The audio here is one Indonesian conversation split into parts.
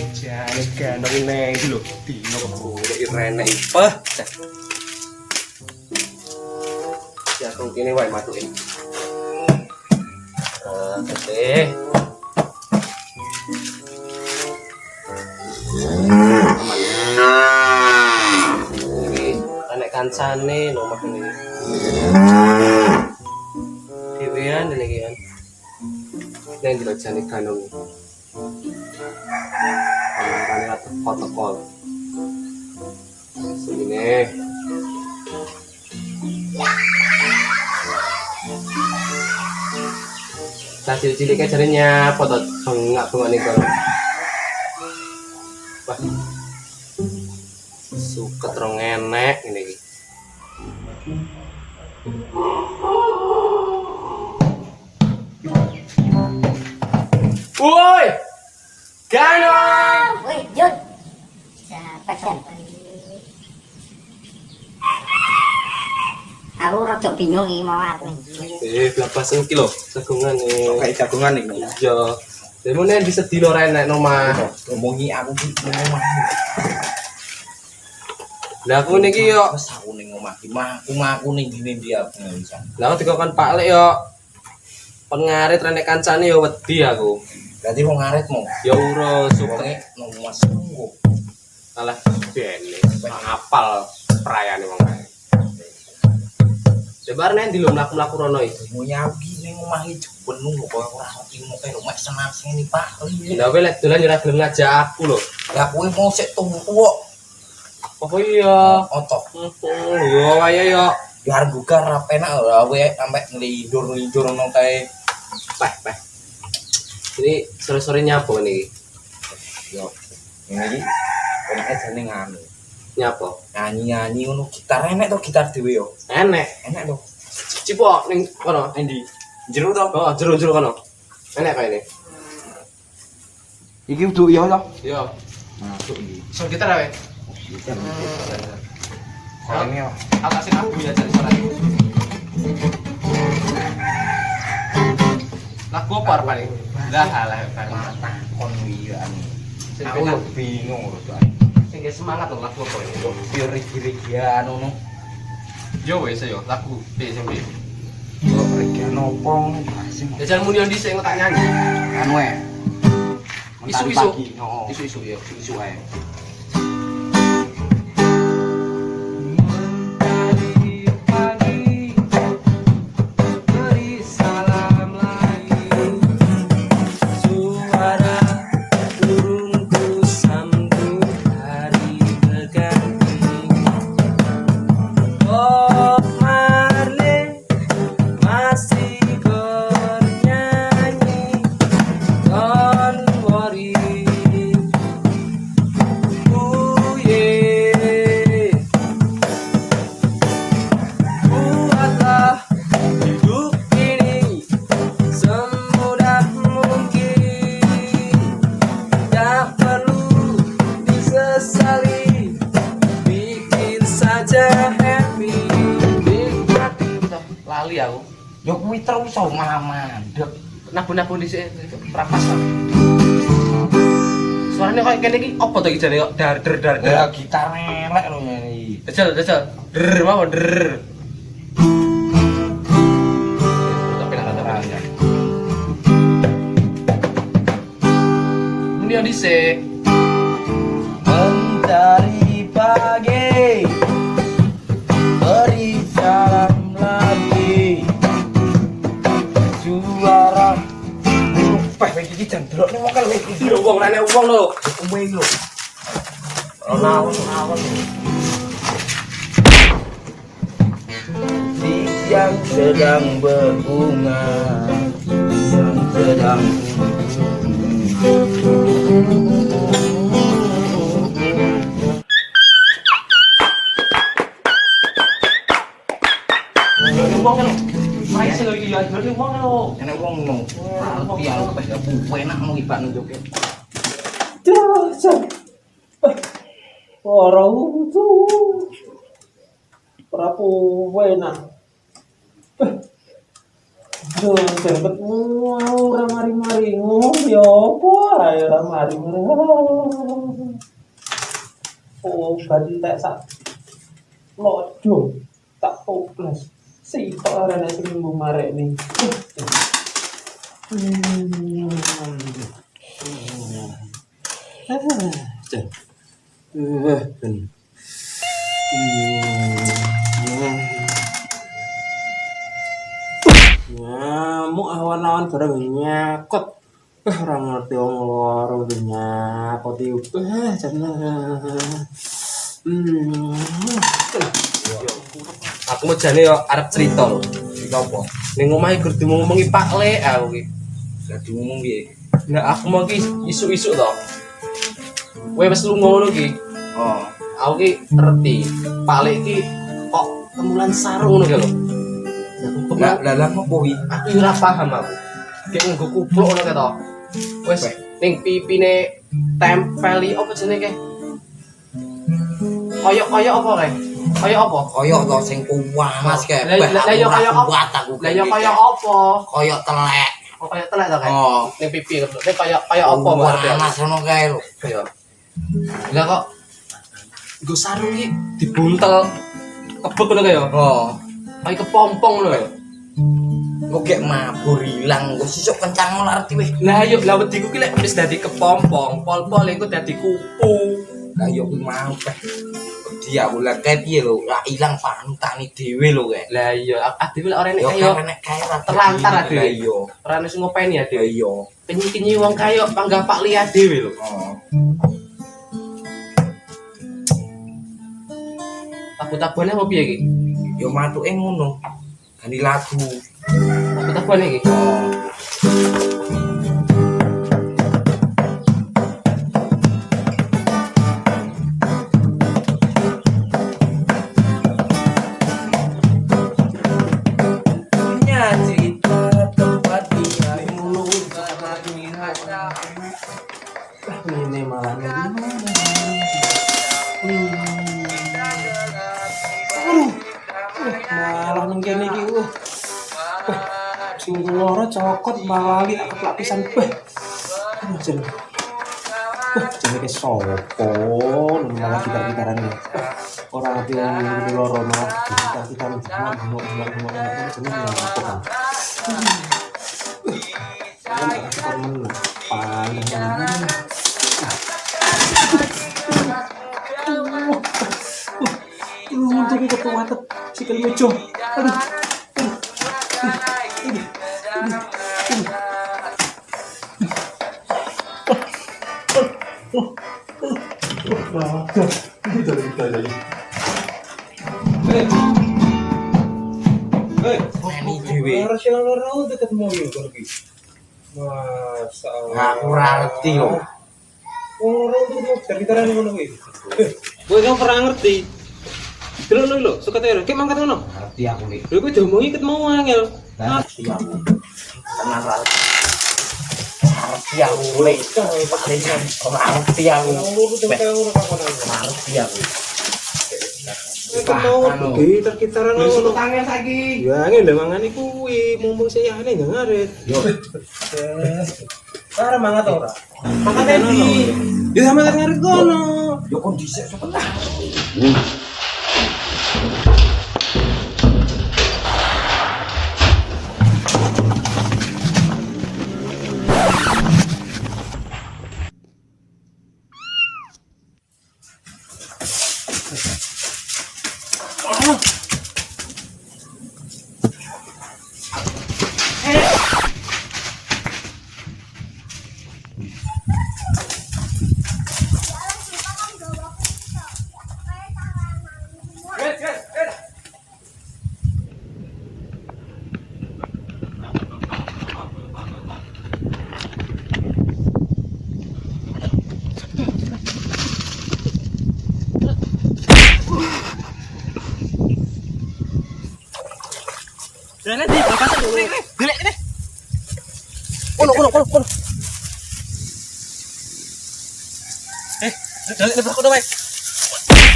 Jane gandong neng iki lho, dino kebore renek iki. Ya kok kene wae matuke. Gede. Ini anek kancane lho mak ini. Dewean iki kan. Neng dilojane gandong. Karena protokol sini tadi ciliknya jadinya foto bengak nih kalau wah suket rong enek ini woi Ganon! Woi, Jun. Siapa kan? Aku rada bingung iki mau arep. Berapa sengki lho, jagungan nih. Kayak jagungan nih. Iya. Dari mana bisa dino renek nomah. Ngomongi aku ki nang omah. Lah aku niki yo Wes aku ning omah ki aku ning ngene dia bisa. lah aku dikon Pak Lek yo kon ngarit renek kancane yo wedi aku. Berarti wong ngaretmu. Ya urus Wonge nang omah sungguh. salah bene apal perayaan wong kae. Sebar nek dilum laku-laku rono iki. Mau nyawgi ning omah iki penuh kok ora ngerti muke lho mek senang sini Pak. Lah kowe lek dolan ora gelem ngajak aku lho. Lah kowe mau sik tunggu kok. Oh iya. Otok. Yo wae yo. Biar buka ra penak lho kowe sampe ngelindur-lindur nang kae. Peh. Ini sore-sore nyapa nih? Yo. Ini iki enake jane nganu. Nyapa? Nyanyi-nyanyi ngono gitar enek to gitar dhewe yo. Enek. Enek to. Cipok ning kono. Endi? Jero to. Oh, jero kono. Enek kae ini. Iki uduk yo to. Yo. Masuk iki. So kita rawe. Gitar. Soalnya Aku kasih aku ya jadi suara itu. Lagu apa paling? Lah mata kon wian. Sing Aku penak. yo bingung lho to. Sing semangat lho lagu apa ini? Yo rigi-rigian ngono. Yo wes yo lagu piye sing piye? Yo rigian opo sing Jajan muni ndi sing tak nyanyi. anu e. Isu-isu. Heeh. Isu-isu yo, isu ae. Lali aku. Yo kuwi terus so malah mandek. Nabu-nabu dhisik prapas. Suarane koyo kene iki opo to iki jare kok dar. Ya gitar elek lho nyari. Jajal. Der mawon der. Tapi nak kata ya. Muni dhisik. Mentari pagi beri salam lagi suara peh iki jan delok ning mokal iki Yo wong rene wong lho. umeng lho awan yang sedang berbunga yang sedang Wong lho. Main sing iki ya, berarti wong lho. enak wong no ngerti aku peh enak mau ibak nunjuke Ora utu. Ora puwe nah. Duh, ketemu ora mari-mari ya apa ae ora mari-mari. Oh, bantek sak lojo tak toples. Sitok ora nek seminggu marek ni. Nyamuk awan-awan bareng nyakot. Ora ngerti wong loro nyakot iki. Aku mau jane yo arep cerita lho. Cerita apa? Ning omahe gur diomongi Pak Le aku ki. Jadi ngomong piye? Nah, aku mau ki isu-isu to. Kowe wis lunga ngono ki. Oh, Aku ki ngerti. Pak Le ki kok temulan sarung ngono ki lho. lah apa wi? Aku ora paham aku. Kayak nggo kupluk ngono ki to. Wis ning pipine tempeli apa jenenge ki? Koyok-koyok apa kae? Koyok apa? Koyok to sing panas kae. Lah yo koyok apa? Lah yo koyok apa? Koyok telek. Oh koyok telek to kae? Oh, Ning pipi ning koyok apa berarti? panas ngono kae lho. Iya. Lah kok nggo sarung iki dibuntel kebek ngono kae yo. Oh, Kayak kepompong ngono lho. kok gek mabur ilang, kok sisuk kencang ngono arti weh. Lah yo lah wediku ki lek wis dadi kepompong, pol-pol iku dadi kupu. Lah yo kuwi mau teh. Dia ulah kae piye lho, lah ilang pantane dhewe lho kae. Lah iya, adewe lek ora nek Yo kaya karena kae ra terlantar adewe. Lah iya. Ora wis ngopeni adewe. Iya. Penyi-penyi wong kaya panggah Pak Li adewe lho. Oh. Tabu-tabuane apa piye iki? Yo matuke ngono. Ganti lagu. Tabu-tabuane iki. Oh. Ini malah malah nang kene iki sing loro cokot malah lagi tak lapisan jeneng jenenge sopo malah gitar-gitaran iki ora ati wong loro malah gitar-gitaran jenenge apa kan Untung ketuatet si Keliojo. Aduh. Ini dhewe. Loro deket mobil kok iki. Masa Aku ora ngerti yo. wong loro tuh gitar-gitaran ngono kuwi. Kowe kan pernah ngerti. Delok lho, suka teori. Ki mangkat ngono. Ngerti aku iki. Lho kowe diomongi ket mau angel. Ngerti aku. Tenan ra. Ngerti aku le. Paling ora ngerti aku. Ngerti aku. Mau gitar-gitaran ngono. Tangan saiki. Ya ngene mangane kuwi mumpung seyane nggak ngaret. Yo. Ora mangat ora. Mangat endi? Ya sama ngaret kono. Yo kon dhisik cepet.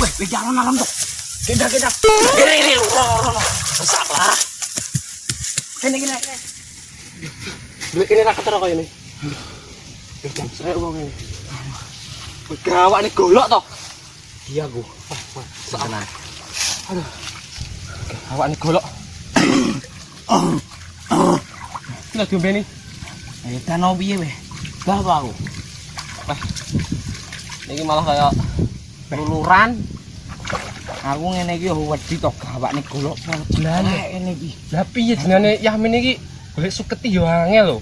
Weh, jalan alam tuh. Genda. Ini. Besar lah. Gini. Duit ini ra ketara kaya ini. Saya uang ini. Gawak nih golok toh. Iya gua. Tenan. Aduh. Gawak nih golok. Lah diombe nih. Ayo tano piye weh? Bah aku. Ini malah kayak luluran. Aku ngene iki yo wedi to gawakne golok Lah ngene iki. Lah piye jenenge Yamin iki? Golek suket yo angel lho.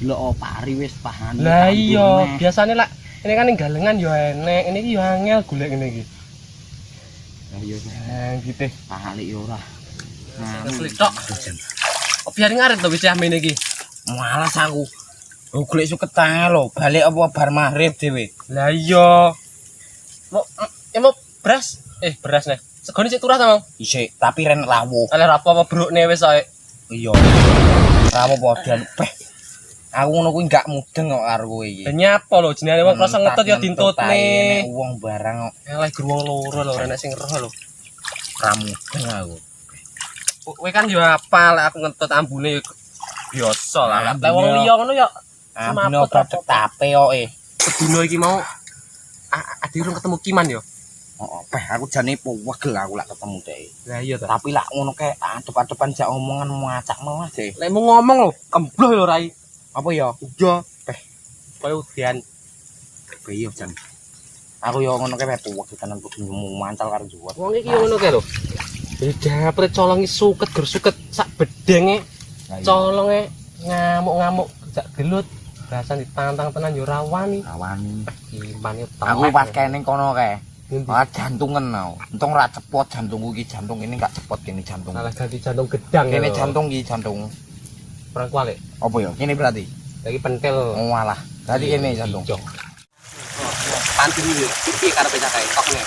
Delok pari wis paham. Lah iya, biasane lak ini kan ning galengan yo enek, ini iki yo angel golek ngene iki. Lah iya Nah, gitu. ahli yo ora. Nah, Ngeslik tok. Kok biar ngaret to wis Yamin iki. malas aku. Oh golek suket ae lho, balik apa bar maghrib dhewe. Lah iya. Mau beras? Beras nih. Segone cek turah ta, Mang? Isik, tapi ren rawuh. Alah apa-apa brukne wis ae. Iya. Rawuh padha peh. Aku ngono kuwi gak mudeng kok karo kowe iki. Lah nyapa lho jenenge wong krasa ngetut ya dintutne. Wong barang kok Eleh gruwong loro lho ora enek sing roh lho. ra mudeng aku. Kowe kan yo apal aku ngetut ambune yo biasa lah. Lah Ambune wong liya ngono yo Ambune ora tetape kok Dino iki mau adi urung ketemu Kiman yo. Peh aku jane wegel aku lak ketemu dhek. Lah iya ta. Tapi lak ngono kae adep-adepan jak omongan macak malah deh. Lek mau ngomong lho, kembloh lho Rai. Apa ya? Iya. Kaya udian. Iya jan. Aku yo ngono kae wegel tenan kudu mancal karo juwet. Wong iki ngono kae lho. Jadi dapet colongi suket ger suket sak bedenge. Colonge ngamuk-ngamuk jak gelut. Rasan ditantang tenan yo rawani. Rawani. Kimane Aku pas kene kono kae. Ngendi? Jantungan aku. Untung ora cepot jantungku iki jantung ini gak cepot kene jantung. Malah ganti jantung gedang Kene lho. jantung iki jantung. Perang kualik. Apa ya? Kene berarti. Lagi pentil. Oh alah. Tadi kene jantung. Panting iki piye karepe cah kae tokne.